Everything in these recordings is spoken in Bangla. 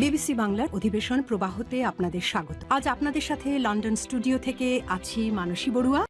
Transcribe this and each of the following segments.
বিবিসি বাংলার অধিবেশন প্রবাহতে আপনাদের স্বাগত। আজ আপনাদের সাথে লন্ডন স্টুডিও থেকে আছি মানসী বড়ুয়া।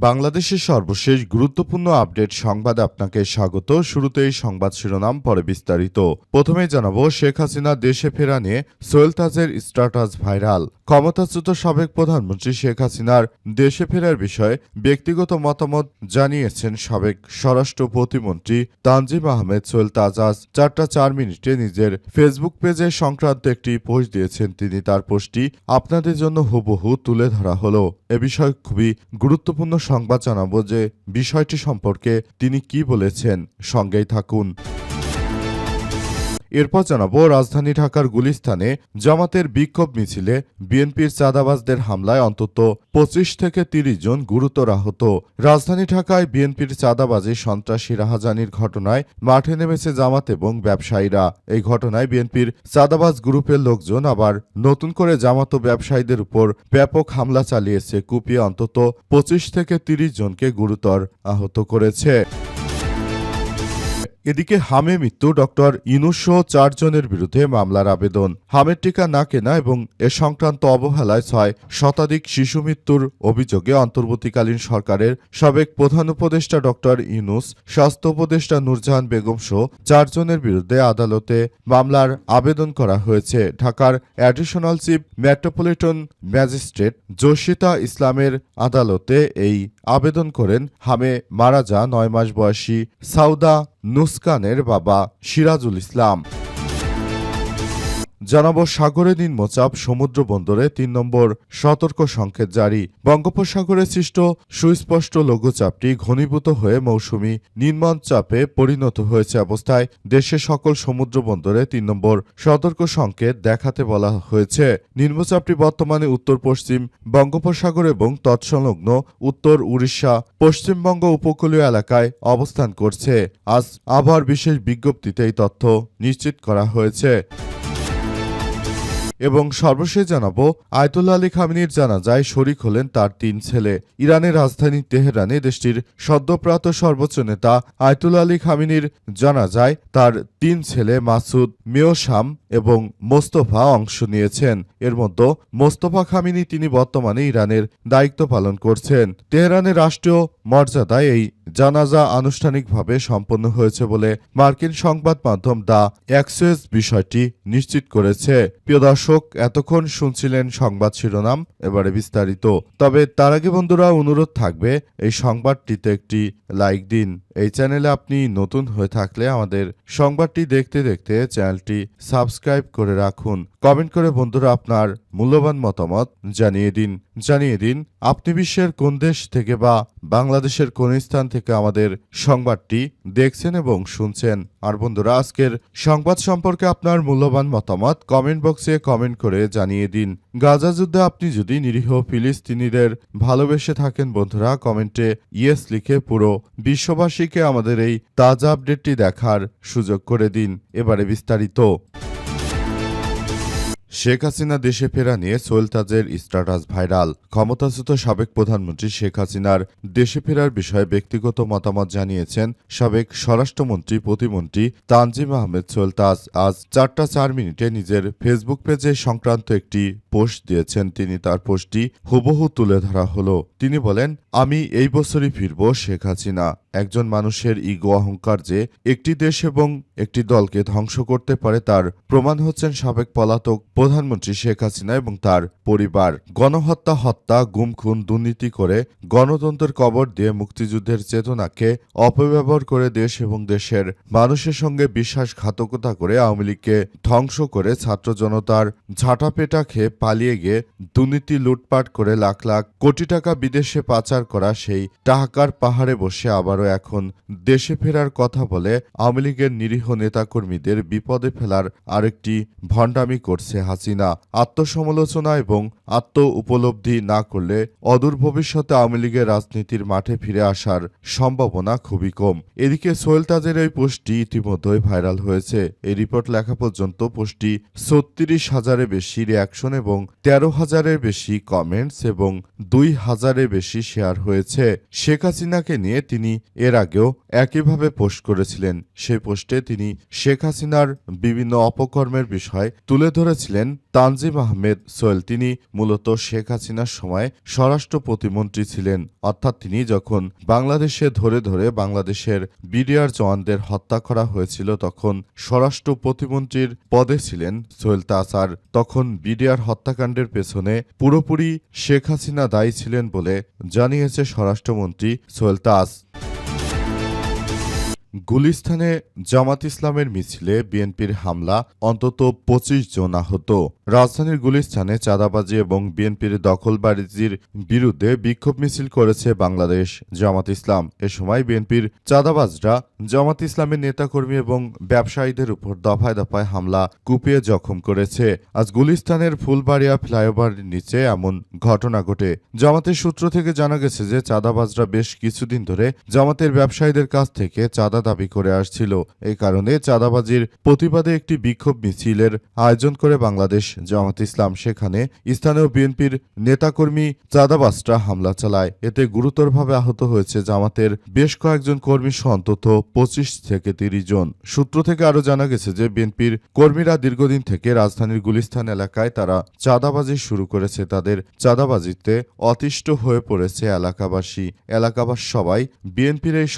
বাংলাদেশের সর্বশেষ গুরুত্বপূর্ণ আপডেট সংবাদে আপনাকে স্বাগত। শুরুতেই সংবাদ শিরোনাম, পরে বিস্তারিত। প্রথমেই জানাবো, শেখ হাসিনা দেশে ফেরা নিয়ে সোহেল তাজের স্ট্যাটাস ভাইরাল। ক্ষমতাচ্যুত সাবেক প্রধানমন্ত্রী শেখ হাসিনার দেশে ফেরার বিষয়ে ব্যক্তিগত মতামত জানিয়েছেন সাবেক স্বরাষ্ট্র প্রতিমন্ত্রী তানজিম আহমেদ সোহেল তাজ। আজ 4:04 নিজের ফেসবুক পেজে সংক্রান্ত একটি পোস্ট দিয়েছেন তিনি। তার পোস্টটি আপনাদের জন্য হুবহু তুলে ধরা হলো। এ বিষয়ে খুবই গুরুত্বপূর্ণ সংবাদ জানাবো যে বিষয়টি সম্পর্কে তিনি কি বলেছেন। সঙ্গেই থাকুন। এরপর জানাবো, রাজধানী ঢাকার গুলিস্তানে জামাতের বিক্ষোভ মিছিলে বিএনপির চাঁদাবাজদের হামলায় অন্তত 25 থেকে 30 জন গুরুতর আহত। রাজধানী ঢাকায় বিএনপির চাঁদাবাজি সন্ত্রাসী রাহাজানির ঘটনায় মাঠে নেমেছে জামাত এবং ব্যবসায়ীরা। এই ঘটনায় বিএনপির চাঁদাবাজ গ্রুপের লোকজন আবার নতুন করে জামাত ও ব্যবসায়ীদের উপর ব্যাপক হামলা চালিয়েছে, কুপিয়ে অন্তত 25 থেকে 30 জনকে গুরুতর আহত করেছে। এদিকে হামে মৃত্যু ডক্টর ইউনূস সহ 4 জনের বিরুদ্ধে মামলার আবেদন। হামের টিকা না কেনা এবং এ সংক্রান্ত অবহেলায় 6 শতাধিক শিশু মৃত্যুর অভিযোগে অন্তর্বর্তীকালীন সরকারের সাবেক প্রধান উপদেষ্টা ডক্টর ইউনূস, স্বাস্থ্য উপদেষ্টা নূরজাহান বেগম সহ 4 জনের বিরুদ্ধে আদালতে মামলার আবেদন করা হয়েছে। ঢাকার অ্যাডিশনাল চিফ মেট্রোপলিটন ম্যাজিস্ট্রেট জসিতা ইসলামের আদালতে এই আবেদন করেন হামে মারা যান 9 মাস বয়সী সাউদা নুসকানের বাবা সিরাজুল ইসলাম। জানাবো, সাগরে নিম্নচাপ, সমুদ্র বন্দরে 3 নম্বর সতর্ক সংকেত জারি। বঙ্গোপসাগরে সৃষ্ট সুস্পষ্ট লঘুচাপটি ঘনীভূত হয়ে মৌসুমি নিম্নচাপে পরিণত হয়েছে অবস্থায় দেশের সকল সমুদ্র বন্দরে 3 নম্বর সতর্ক সংকেত দেখাতে বলা হয়েছে। নিম্নচাপটি বর্তমানে উত্তর পশ্চিম বঙ্গোপসাগর এবং তৎসংলগ্ন উত্তর উড়িষ্যা, পশ্চিমবঙ্গ উপকূলীয় এলাকায় অবস্থান করছে। আজ আবহাওয়ার বিশেষ বিজ্ঞপ্তিতে এই তথ্য নিশ্চিত করা হয়েছে। এবং সর্বশেষ জানাবো, আয়তুল্লাহ আলী খামেনির জানাজায় শরিক হলেন তার 3 ছেলে। ইরানের রাজধানী তেহরানে দেশটির সদ্যপ্রাত সর্বোচ্চ নেতা আয়তুল্লাহ আলী খামেনির জানাজায় তার 3 ছেলে মাসুদ, মেওশাম এবং মোস্তফা অংশ নিয়েছেন। এর মধ্যে মোস্তফা খামেনি তিনি বর্তমানে ইরানের দায়িত্ব পালন করছেন। তেহরানের রাষ্ট্রীয় মর্যাদায় এই জানাজা আনুষ্ঠানিকভাবে সম্পন্ন হয়েছে বলে মার্কিন সংবাদ মাধ্যম দ্য অ্যাক্সিওস বিষয়টি নিশ্চিত করেছে। প্রিয় দর্শক, এতক্ষণ শুনছিলেন সংবাদ শিরোনাম, এবারে বিস্তারিত। তবে তার আগে বন্ধুরা, অনুরোধ থাকবে এই সংবাদটিতে একটি লাইক দিন। এই চ্যানেলে আপনি নতুন হয়ে থাকলে আমাদের সংবাদটি দেখতে দেখতে চ্যানেলটি সাবস্ক্রাইব করে রাখুন। কমেন্ট করে বন্ধুরা আপনার মূল্যবান মতামত জানিয়ে দিন আপনি বিশ্বের কোন দেশ থেকে বা বাংলাদেশের কোন স্থান থেকে আমাদের সংবাদটি দেখছেন এবং শুনছেন। আর বন্ধুরা, আজকের সংবাদ সম্পর্কে আপনার মূল্যবান মতামত কমেন্ট বক্সে কমেন্ট করে জানিয়ে দিন। গাজা যুদ্ধে আপনি যদি নিরীহ ফিলিস্তিনিদের ভালোবেসে থাকেন বন্ধুরা, কমেন্টে ইয়েস লিখে পুরো বিশ্ববাসীকে আমাদের এই তাজা আপডেটটি দেখার সুযোগ করে দিন। এবারে বিস্তারিত। শেখ হাসিনা দেশে ফেরা নিয়ে সোহেল তাজের স্ট্যাটাস ভাইরাল। ক্ষমতাচ্যুত সাবেক প্রধানমন্ত্রী শেখ হাসিনার দেশে ফেরার বিষয়ে ব্যক্তিগত মতামত জানিয়েছেন সাবেক স্বরাষ্ট্রমন্ত্রী প্রতিমন্ত্রী তানজিম আহমেদ সোহেল তাজ। আজ 4:04 নিজের ফেসবুক পেজে সংক্রান্ত একটি পোস্ট দিয়েছেন তিনি। তার পোস্টটি হুবহু তুলে ধরা হলো। তিনি বলেন, আমি এই বছরই ফিরব শেখ হাসিনা। একজন মানুষের ইগো অহংকার যে একটি দেশ এবং একটি দলকে ধ্বংস করতে পারে তার প্রমাণ হচ্ছেন সাবেক পলাতক প্রধানমন্ত্রী শেখ হাসিনা এবং তার পরিবার। গণহত্যা, হত্যা, গুম খুন, দুর্নীতি করে গণতন্ত্রের কবর দিয়ে মুক্তিযুদ্ধের চেতনাকে অপব্যবহার করে দেশ এবং দেশের মানুষের সঙ্গে বিশ্বাসঘাতকতা করে আওয়ামী লীগকে ধ্বংস করে ছাত্র জনতার ঝাঁটাপেটা খেয়ে পালিয়ে গিয়ে দুর্নীতি লুটপাট করে লাখ লাখ কোটি টাকা বিদেশে পাচার করা সেই টাকার পাহাড়ে বসে আবারও এখন দেশে ফেরার কথা বলে আওয়ামী লীগের নিরীহ নেতাকর্মীদের বিপদে ফেলার আরেকটি ভণ্ডামি করছে হাসিনা। আত্মসমালোচনা এবং আত্ম উপলব্ধি না করলে অদূর ভবিষ্যতে আওয়ামী লীগের রাজনীতির মাঠে ফিরে আসার সম্ভাবনা খুবই কম। এদিকে সোহেল তাজের এই পোস্টটি ইতিমধ্যেই ভাইরাল হয়েছে। এই রিপোর্ট লেখা পর্যন্ত পোস্টটি 36,000-এর বেশি রিয়াকশন এবং এবং 13,000-এর বেশি কমেন্টস এবং 2,000-এর বেশি শেয়ার হয়েছে। শেখ হাসিনাকে নিয়ে তিনি এর আগেও একইভাবে পোস্ট করেছিলেন। সেই পোস্টে তিনি শেখ হাসিনার বিভিন্ন অপকর্মের বিষয় তুলে ধরেছিলেন। তানজিম আহমেদ সোহেল তিনি মূলত শেখ হাসিনার সময় স্বরাষ্ট্র প্রতিমন্ত্রী ছিলেন, অর্থাৎ তিনি যখন বাংলাদেশে ধরে ধরে বাংলাদেশের বিডিআর জওয়ানদের হত্যা করা হয়েছিল তখন স্বরাষ্ট্র প্রতিমন্ত্রীর পদে ছিলেন সোহেল তাজ। আর তখন বিডিআর হত্যাকাণ্ডের পেছনে পুরোপুরি শেখ হাসিনা দায়ী ছিলেন বলে জানিয়েছে স্বরাষ্ট্রমন্ত্রী সোহেল তাজ। গুলিস্তানে জামাত ইসলামের মিছিলে বিএনপির হামলা, অন্তত 25 জন আহত। রাজধানীর গুলিস্তানে চাঁদাবাজি এবং বিএনপির দখলবাজির বিরুদ্ধে বিক্ষোভ মিছিল করেছে বাংলাদেশ জামাত ইসলাম। এ সময় বিএনপির চাঁদাবাজরা জামাত ইসলামের নেতাকর্মী এবং ব্যবসায়ীদের উপর দফায় দফায় হামলা কুপিয়ে জখম করেছে। আজ গুলিস্তানের ফুলবাড়িয়া ফ্লাইওভারের নিচে এমন ঘটনা ঘটে। জামাতের সূত্র থেকে জানা গেছে যে চাঁদাবাজরা বেশ কিছুদিন ধরে জামাতের ব্যবসায়ীদের কাছ থেকে চাঁদা দাবি করে আসছিল। এই কারণে চাঁদাবাজির প্রতিবাদে একটি বিক্ষোভ মিছিলের আয়োজন করে বাংলাদেশ জামাত ইসলাম। সেখানে স্থানীয় বিএনপির নেতাকর্মী চাঁদাবাজরা হামলা চালায়। এতে গুরুতরভাবে আহত হয়েছে জামাতের বেশ কয়েকজন কর্মী সহ অন্তত 25 থেকে 30 জন। সূত্র থেকে আরও জানা গেছে যে বিএনপির কর্মীরা দীর্ঘদিন থেকে রাজধানীর গুলিস্তান এলাকায় তারা চাঁদাবাজি শুরু করেছে। তাদের চাঁদাবাজিতে অতিষ্ঠ হয়ে পড়েছে এলাকাবাসী। এলাকাবাসী সবাই বিএনপির এই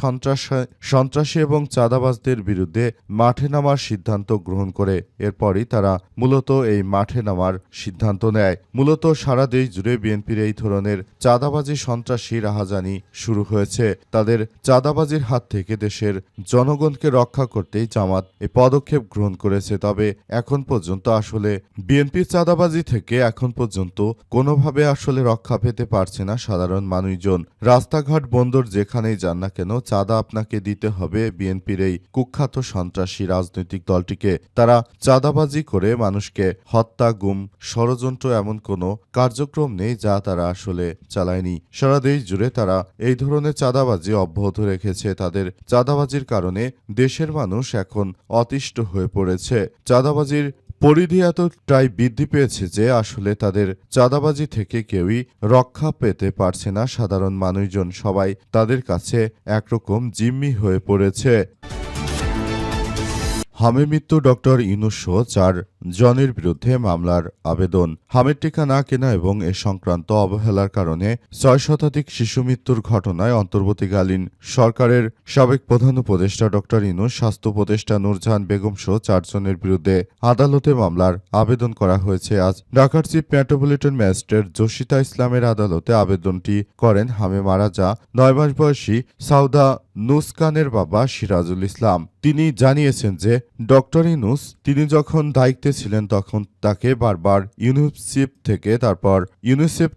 সন্ত্রাসী এবং চাঁদাবাজদের বিরুদ্ধে মাঠে নামার সিদ্ধান্ত গ্রহণ করে। এরপরই তারা মূলত এই মাঠে নামার সিদ্ধান্ত নেয়। মূলত সারা দেশ জুড়ে বিএনপির এই ধরনের চাঁদাবাজি সন্ত্রাসী রাহাজানি শুরু হয়েছে। তাদের চাঁদাবাজির হাত থেকে দেশের জনগণকে রক্ষা করতেই জামাত এই পদক্ষেপ গ্রহণ করেছে। তবে এখন পর্যন্ত আসলে বিএনপির চাঁদাবাজি থেকে এখন পর্যন্ত কোনোভাবে আসলে রক্ষা পেতে পারছে না সাধারণ মানুষজন। রাস্তাঘাট বন্দর যেখানেই যান না কেন চাঁদা আপনাকে দিতে হবে। বিএনপির এই কুখ্যাত সন্ত্রাসী রাজনৈতিক দলটিকে তারা চাঁদাবাজি করে মানুষকে হত্যা, গুম, ষড়যন্ত্র এমন কোনো কার্যক্রম নেই যা তারা আসলে চালায়নি। সারা দেশ জুড়ে তারা এই ধরনের চাঁদাবাজি অব্যাহত রেখেছে। তাদের চাঁদাবাজির কারণে দেশের মানুষ এখন অতিষ্ঠ হয়ে পড়েছে। চাঁদাবাজির পরিধি এতটাই বৃদ্ধি পেয়েছে যে আসলে তাদের চাঁদাবাজি থেকে কেউই রক্ষা পেতে পারছে না। সাধারণ মানুষজন সবাই তাদের কাছে একরকম জিম্মি হয়ে পড়েছে। হামে মৃত্যু ডক্টর ইউনূস সহ 4 জনের বিরুদ্ধে মামলার আবেদন। হামের টিকা না কেনা এবং এ সংক্রান্ত অবহেলার কারণে 6 শতাধিক শিশু মৃত্যুর ঘটনায় অন্তর্বর্তীকালীন সরকারের সাবেক প্রধান উপদেষ্টা ডক্টর ইউনূস, স্বাস্থ্য উপদেষ্টা নূরজাহান বেগম সহ 4 জনের বিরুদ্ধে আদালতে মামলার আবেদন করা হয়েছে। আজ ঢাকার চিফ মেট্রোপলিটন ম্যাজিস্ট্রেট জসিতা ইসলামের আদালতে আবেদনটি করেন হামে মারা যা 9 মাস বয়সী সাউদা নুসকানের বাবা সিরাজুল ইসলাম। তিনি জানিয়েছেন যে ডক্টর ইউনূস তিনি যখন দায়িত্বে ছিলেন তখন তাকে বারবার ইউনিসেফ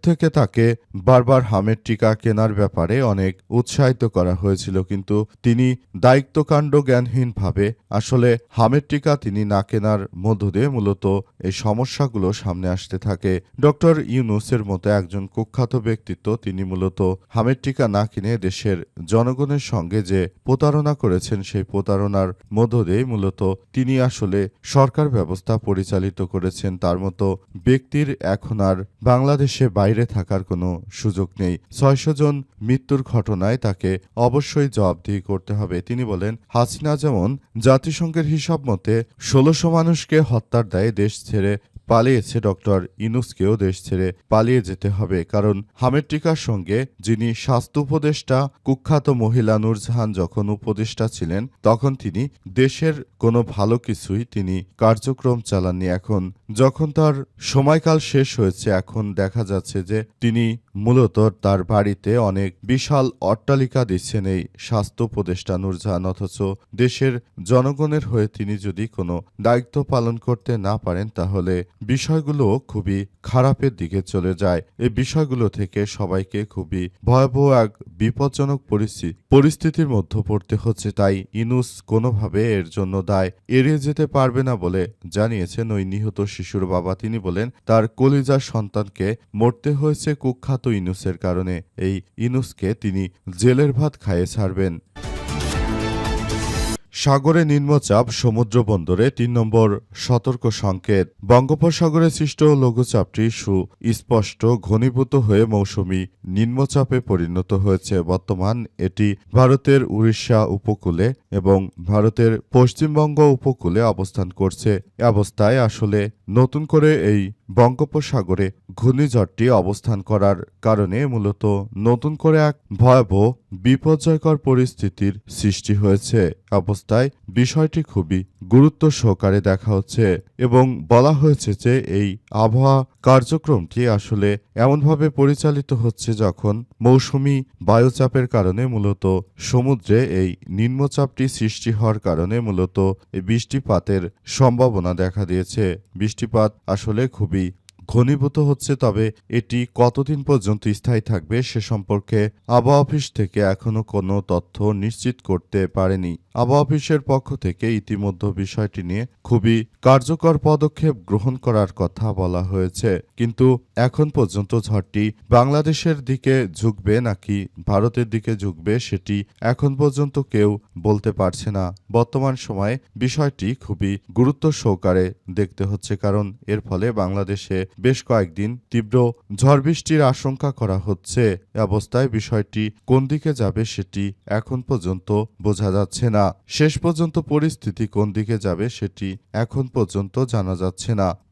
থেকে তাকে বারবার হামের টিকা কেনার ব্যাপারে অনেক উৎসাহিত করা হয়েছিল, কিন্তু তিনি দায়িত্বকাণ্ড জ্ঞানহীনভাবে আসলে হামের টিকা তিনি না কেনার মধ্য দিয়ে মূলত এই সমস্যাগুলো সামনে আসতে থাকে। ডক্টর ইউনূসের মতো একজন কুখ্যাত ব্যক্তিত্ব তিনি মূলত হামের টিকা না কিনে দেশের জনগণের সঙ্গে যে প্রতারণা করেছেন সেই প্রতারণার মধ্য দিয়ে মূলত তিনি আসলে সরকার ব্যবস্থা পরিচালিত করেছেন। তার মতো ব্যক্তির এখন আর বাংলাদেশে বাইরে থাকার কোনো সুযোগ নেই। 600 জন মৃত্যুর ঘটনায় তাকে অবশ্যই জবাবদিহি করতে হবে। তিনি বলেন, হাসিনা যেমন জাতিসংঘের হিসাব মতে 1600 মানুষকে হত্যার দায়ে দেশ ছেড়ে পালিয়েছে, ডক্টর ইউনূসকেও দেশ ছেড়ে পালিয়ে যেতে হবে। কারণ হামের টিকার সঙ্গে যিনি স্বাস্থ্য উপদেষ্টা কুখ্যাত মহিলা নূরজাহান যখন উপদেষ্টা ছিলেন তখন তিনি দেশের কোনো ভালো কিছুই তিনি কার্যক্রম চালাননি। এখন যখন তার সময়কাল শেষ হয়েছে এখন দেখা যাচ্ছে যে তিনি মূলত তার বাড়িতে অনেক বিশাল অট্টালিকা দিচ্ছেন এই স্বাস্থ্য উপদেষ্টা নূরজাহান, অথচ দেশের জনগণের হয়ে তিনি যদি কোনো দায়িত্ব পালন করতে না পারেন তাহলে বিষয়গুলো খুবই খারাপের দিকে চলে যায়। এই বিষয়গুলো থেকে সবাইকে খুবই ভয়াবহ এক বিপজ্জনক পরিস্থিতির মধ্যে পড়তে হচ্ছে। তাই ইউনূস কোনোভাবে এর জন্য দায় এড়িয়ে যেতে পারবে না বলে জানিয়েছেন ওই নিহত শিশুর বাবা। তিনি বলেন, তার কলিজার সন্তানকে মরতে হয়েছে কুখ্যাত ইউনূসের কারণে। এই ইউনূসকে তিনি জেলের ভাত খাইয়ে ছাড়বেন। সাগরে নিম্নচাপ, সমুদ্র বন্দরে ৩ নম্বর সতর্ক সংকেত। বঙ্গোপসাগরে সৃষ্ট লঘুচাপটি সুস্পষ্ট ঘনীভূত হয়ে মৌসুমি নিম্নচাপে পরিণত হয়েছে। বর্তমান এটি ভারতের উড়িষ্যা উপকূলে এবং ভারতের পশ্চিমবঙ্গ উপকূলে অবস্থান করছে। এ অবস্থায় আসলে নতুন করে এই বঙ্গোপসাগরে ঘূর্ণিঝড়টি অবস্থান করার কারণে মূলত নতুন করে এক ভয়াবহ বিপর্যয়কর পরিস্থিতির সৃষ্টি হয়েছে। অবস্থায় বিষয়টি খুবই গুরুত্ব সহকারে দেখা হচ্ছে এবং বলা হয়েছে যে এই আবহাওয়া কার্যক্রমটি আসলে এমনভাবে পরিচালিত হচ্ছে যখন মৌসুমি বায়ুচাপের কারণে মূলত সমুদ্রে এই নিম্নচাপটি সৃষ্টি হওয়ার কারণে মূলত এই বৃষ্টিপাতের সম্ভাবনা দেখা দিয়েছে। বৃষ্টিপাত আসলে খুবই ঘনীভূত হচ্ছে, তবে এটি কতদিন পর্যন্ত স্থায়ী থাকবে সে সম্পর্কে আবহাওয়া অফিস থেকে এখনো কোনো তথ্য নিশ্চিত করতে পারেনি। আবহাওয়া অফিসের পক্ষ থেকে ইতিমধ্যে বিষয়টি নিয়ে খুবই কার্যকর পদক্ষেপ গ্রহণ করার কথা বলা হয়েছে, কিন্তু এখন পর্যন্ত ঝড়টি বাংলাদেশের দিকে ঝুঁকবে নাকি ভারতের দিকে ঝুঁকবে সেটি এখন পর্যন্ত কেউ বলতে পারছে না। বর্তমান সময়ে বিষয়টি খুবই গুরুত্ব সহকারে দেখতে হচ্ছে, কারণ এর ফলে বাংলাদেশে বেশ কয়েকদিন তীব্র ঝড় বৃষ্টির আশঙ্কা করা হচ্ছে। এ অবস্থায় বিষয়টি কোন দিকে যাবে সেটি এখন পর্যন্ত বোঝা যাচ্ছে না। শেষ পর্যন্ত পরিস্থিতি কোন দিকে যাবে সেটি এখন পর্যন্ত জানা যাচ্ছে না।